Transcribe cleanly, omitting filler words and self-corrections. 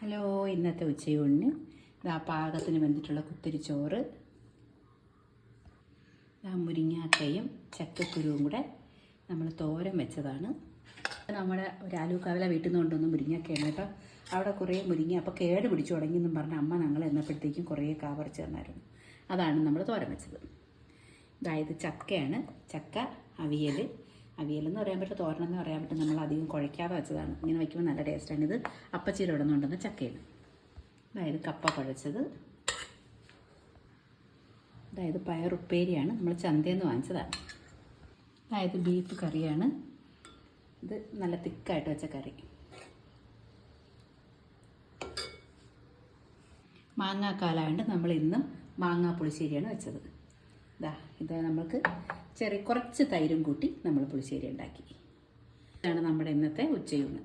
Hello, ഇന്നത്തെ ഉച്ചയൂണിന് ഇതാ പാകത്തിന് വെന്തിട്ടുള്ള കുത്തിരിച്ചോറ്, മുരിങ്ങാക്കയും ചക്കക്കുരുവും കൂടെ നമ്മൾ തോരൻ വെച്ചതാണ്. നമ്മുടെ ഒരു ആലൂക്കാവില വീട്ടിൽ നിന്ന് കൊണ്ടുവന്ന് മുരിങ്ങക്കയാണ് കേട്ടോ. അവിടെ കുറേ മുരിങ്ങ അപ്പോൾ കേട് പിടിച്ചു തുടങ്ങിയെന്നും പറഞ്ഞ് അമ്മ ഞങ്ങൾ എന്നപ്പോഴത്തേക്കും കുറേ കാവറിച്ച് തന്നായിരുന്നു. അതാണ് നമ്മൾ തോരൻ വെച്ചത്. അതായത് ചക്കയാണ്. ചക്ക അവിയലെന്ന് പറയാൻ പറ്റും, തോരനെന്ന് പറയാൻ പറ്റും. നമ്മൾ അധികം കുഴയ്ക്കാതെ വെച്ചതാണ്. ഇങ്ങനെ വയ്ക്കുമ്പോൾ നല്ല ടേസ്റ്റാണ്. ഇത് അപ്പച്ചീര ഇവിടെ നിന്ന് കൊണ്ടുവന്ന ചക്കയാണ്. അതായത് കപ്പ കുഴച്ചത്. അതായത് പയറുപ്പേരിയാണ്, നമ്മൾ ചന്തയിൽ നിന്ന് വാങ്ങിച്ചതാണ്. അതായത് ബീഫ് കറിയാണ്. ഇത് നല്ല തിക്കായിട്ട് വെച്ച കറി. മാങ്ങാക്കാലായതുകൊണ്ട് നമ്മൾ ഇന്നും മാങ്ങാ പുളിശ്ശേരിയാണ് വെച്ചത്. ഇത് നമുക്ക് കുറച്ച് തൈരും കൂട്ടി നമ്മൾ പുളിശ്ശേരി ഉണ്ടാക്കി. ഇതാണ് നമ്മുടെ ഇന്നത്തെ ഉച്ചയൂണ്.